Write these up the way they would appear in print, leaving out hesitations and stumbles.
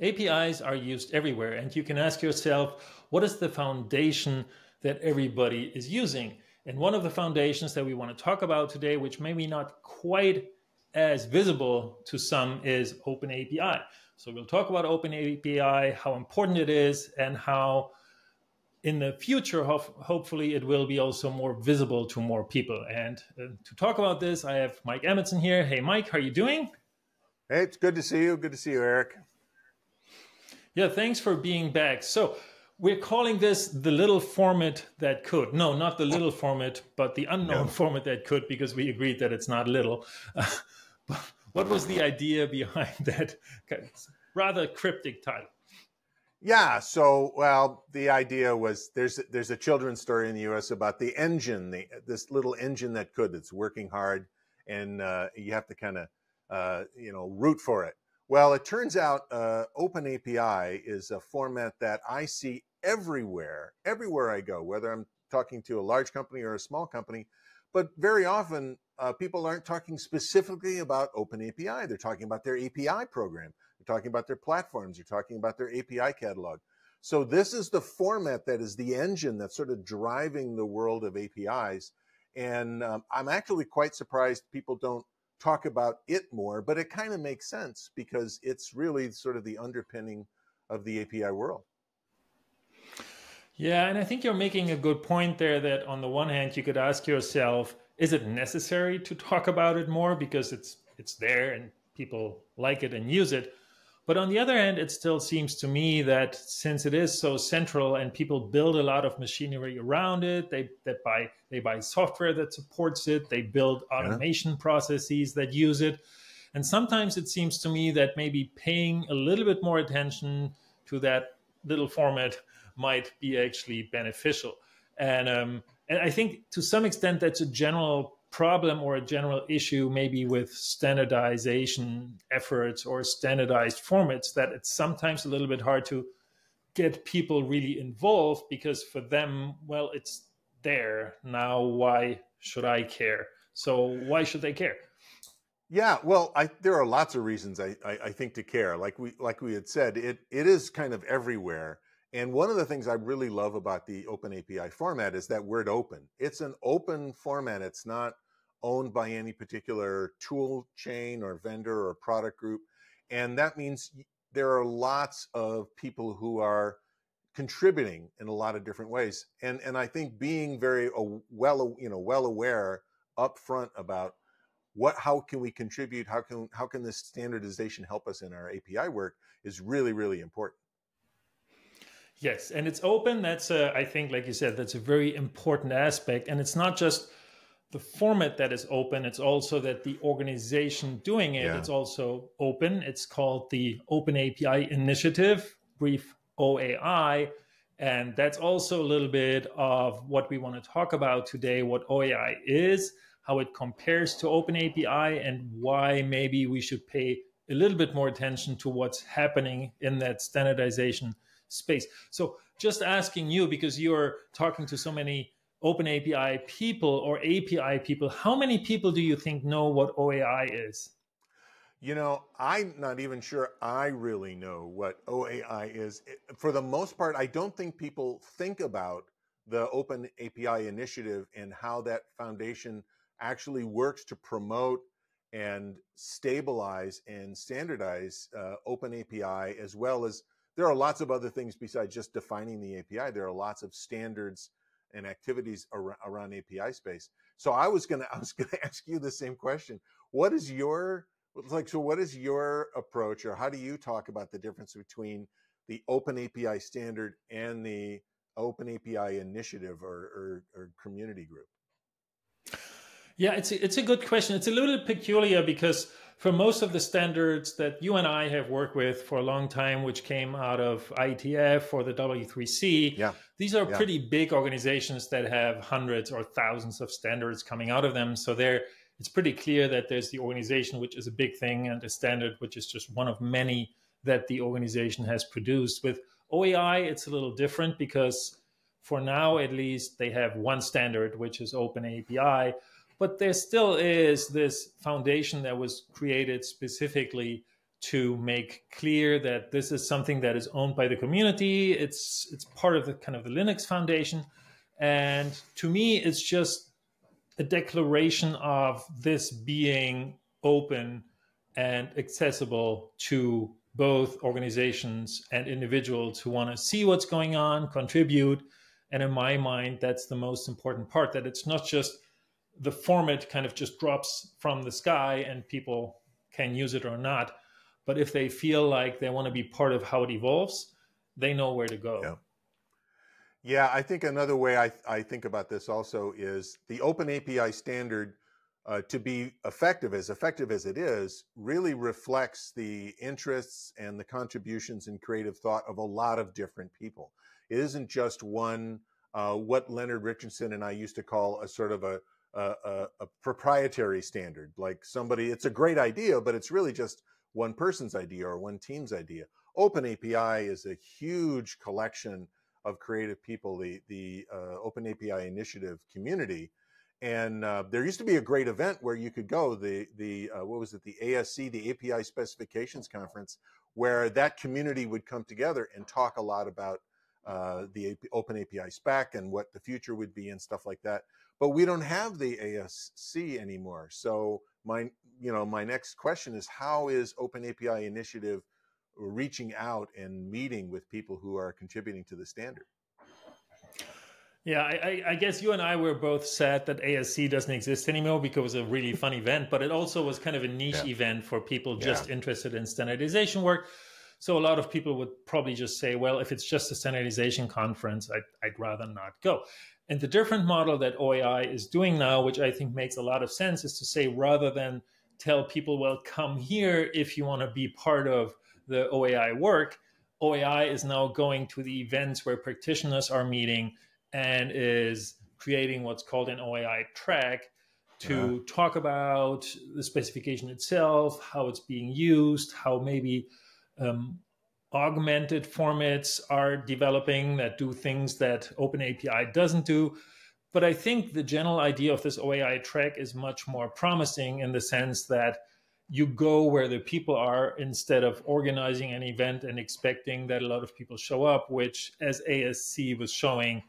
APIs are used everywhere, and you can ask yourself, what is the foundation that everybody is using? And one of the foundations that we want to talk about today, which maybe not quite as visible to some, is OpenAPI. So we'll talk about OpenAPI, how important it is, and how in the future, hopefully, it will be also more visible to more people. And to talk about this, I have Mike Amundsen here. Hey, Mike, how are you doing? Hey, it's good to see you. Good to see you, Eric. Yeah, thanks for being back. So we're calling this the little format that could. No, not the little format, but the unknown format that could, because we agreed that it's not little. But what was the idea behind that rather cryptic title? Yeah, so, well, the idea was there's a children's story in the U.S. about the engine, this little engine that's working hard, and you have to kind of, root for it. Well, it turns out OpenAPI is a format that I see everywhere I go, whether I'm talking to a large company or a small company. But very often, people aren't talking specifically about OpenAPI. They're talking about their API program. They're talking about their platforms. They're talking about their API catalog. So this is the format that is the engine that's sort of driving the world of APIs. And I'm actually quite surprised people don't talk about it more, but it kind of makes sense because it's really sort of the underpinning of the API world. Yeah, and I think you're making a good point there that on the one hand, you could ask yourself, is it necessary to talk about it more because it's there and people like it and use it? But on the other hand, it still seems to me that since it is so central and people build a lot of machinery around it, they buy software that supports it, they build automation processes that use it. And sometimes it seems to me that maybe paying a little bit more attention to that little format might be actually beneficial. And I think to some extent that's a general problem or a general issue maybe with standardization efforts or standardized formats, that it's sometimes a little bit hard to get people really involved because for them, well, it's there now. Why should I care? So why should they care? Yeah, well, there are lots of reasons I think to care. Like we had said, it is kind of everywhere. And one of the things I really love about the OpenAPI format is that word open. It's an open format. It's not owned by any particular tool chain or vendor or product group. And that means there are lots of people who are contributing in a lot of different ways. And I think being very well aware upfront about how can we contribute, how can this standardization help us in our API work is really, really important. Yes, and it's open. That's I think, like you said, that's a very important aspect. And it's not just the format that is open, it's also that the organization doing it, it's also open. It's called the OpenAPI Initiative, brief OAI. And that's also a little bit of what we want to talk about today, what OAI is, how it compares to OpenAPI, and why maybe we should pay a little bit more attention to what's happening in that standardization space. So just asking you, because you're talking to so many OpenAPI people or API people, how many people do you think know what OAI is? You know, I'm not even sure I really know what OAI is. For the most part, I don't think people think about the OpenAPI initiative and how that foundation actually works to promote and stabilize and standardize OpenAPI, as well as there are lots of other things besides just defining the API. There are lots of standards and activities around API space. So I was gonna ask you the same question. What is your approach, or how do you talk about the difference between the OpenAPI standard and the OpenAPI initiative or community group? Yeah, it's a good question. It's a little peculiar because for most of the standards that you and I have worked with for a long time, which came out of IETF or the W3C, these are pretty big organizations that have hundreds or thousands of standards coming out of them. So it's pretty clear that there's the organization, which is a big thing, and a standard, which is just one of many that the organization has produced. With OAI, it's a little different because for now, at least, they have one standard, which is OpenAPI. But there still is this foundation that was created specifically to make clear that this is something that is owned by the community. It's part of the kind of the Linux Foundation. And to me, it's just a declaration of this being open and accessible to both organizations and individuals who want to see what's going on, contribute. And in my mind, that's the most important part, that it's not just the format kind of just drops from the sky and people can use it or not. But if they feel like they want to be part of how it evolves, they know where to go. Yeah. Yeah, I think another way I think about this also is the OpenAPI standard, to be effective as it is, really reflects the interests and the contributions and creative thought of a lot of different people. It isn't just one, what Leonard Richardson and I used to call a sort of a proprietary standard. Like somebody, it's a great idea, but it's really just one person's idea or one team's idea. OpenAPI is a huge collection of creative people, the OpenAPI initiative community. And there used to be a great event where you could go, what was it, the ASC, the API Specifications Conference, where that community would come together and talk a lot about the OpenAPI spec and what the future would be and stuff like that. But we don't have the ASC anymore. So my next question is, how is OpenAPI initiative reaching out and meeting with people who are contributing to the standard? Yeah, I guess you and I were both sad that ASC doesn't exist anymore because it was a really fun event, but it also was kind of a niche event for people just interested in standardization work. So a lot of people would probably just say, well, if it's just a standardization conference, I'd rather not go. And the different model that OAI is doing now, which I think makes a lot of sense, is to say, rather than tell people, well, come here if you want to be part of the OAI work, OAI is now going to the events where practitioners are meeting and is creating what's called an OAI track to talk about the specification itself, how it's being used, how maybe augmented formats are developing that do things that OpenAPI doesn't do. But I think the general idea of this OAI track is much more promising in the sense that you go where the people are instead of organizing an event and expecting that a lot of people show up, which, as ASC was showing,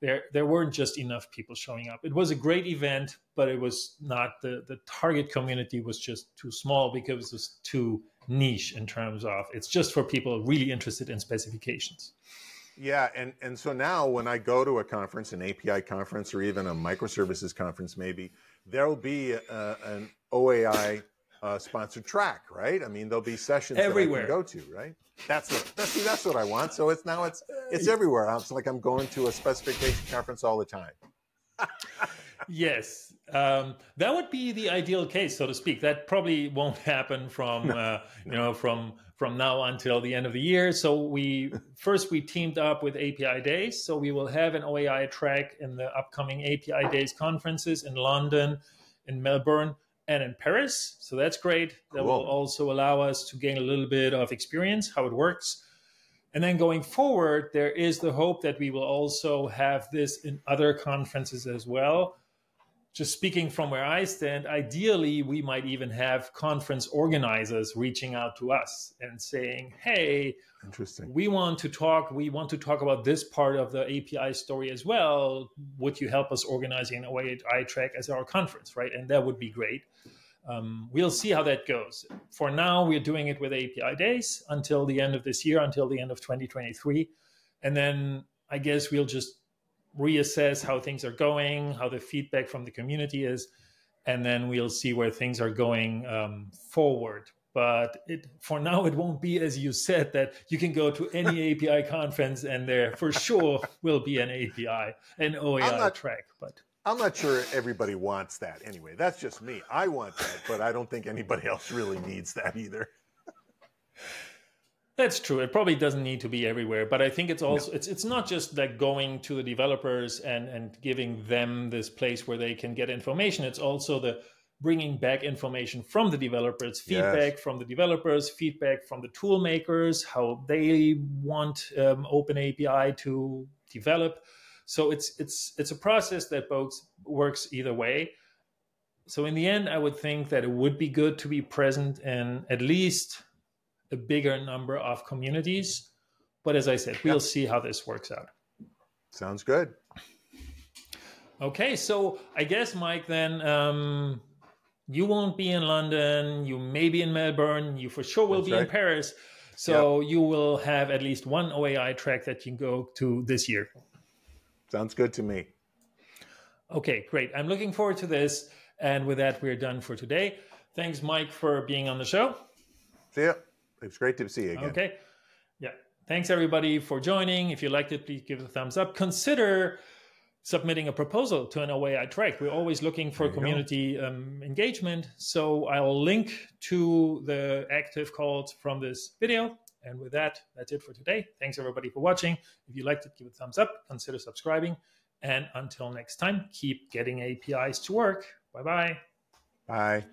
there weren't just enough people showing up. It was a great event, but it was not, the target community was just too small because it was too niche in terms of it's just for people really interested in specifications. Yeah, and so now when I go to a conference, an API conference, or even a microservices conference, maybe there'll be an OAI sponsored track, right? I mean, there'll be sessions everywhere that I can go to, right? That's what I want. So it's everywhere. It's like I'm going to a specification conference all the time. Yes, that would be the ideal case, so to speak. That probably won't happen from from now until the end of the year. So we teamed up with API Days. So we will have an OAI track in the upcoming API Days conferences in London, in Melbourne, and in Paris. So that's great. That will also allow us to gain a little bit of experience, how it works. And then going forward, there is the hope that we will also have this in other conferences as well. Just speaking from where I stand, ideally, we might even have conference organizers reaching out to us and saying, hey, interesting, we want to talk about this part of the API story as well. Would you help us organizing an OAI track as our conference, right? And that would be great. We'll see how that goes. For now, we're doing it with API Days until the end of this year, until the end of 2023. And then I guess we'll just reassess how things are going, how the feedback from the community is, and then we'll see where things are going forward. But for now, it won't be, as you said, that you can go to any API conference and there for sure will be an API, an OAI track. But I'm not sure everybody wants that anyway. That's just me. I want that, but I don't think anybody else really needs that either. That's true. It probably doesn't need to be everywhere, but I think it's also it's not just like going to the developers and giving them this place where they can get information. It's also the bringing back information from the developers, feedback from the developers, feedback from the tool makers, how they want OpenAPI to develop. So it's a process that both works either way. So in the end, I would think that it would be good to be present in at least a bigger number of communities. But as I said, we'll see how this works out. Sounds good. Okay, so I guess, Mike, then you won't be in London. You may be in Melbourne. You for sure will be in Paris. So you will have at least one OAI track that you can go to this year. Sounds good to me. Okay, great. I'm looking forward to this. And with that, we're done for today. Thanks, Mike, for being on the show. See ya. It's great to see you again. Okay. Yeah. Thanks, everybody, for joining. If you liked it, please give it a thumbs up. Consider submitting a proposal to an OAI track. We're always looking for community engagement. So I'll link to the active calls from this video. And with that, that's it for today. Thanks, everybody, for watching. If you liked it, give it a thumbs up. Consider subscribing. And until next time, keep getting APIs to work. Bye-bye. Bye.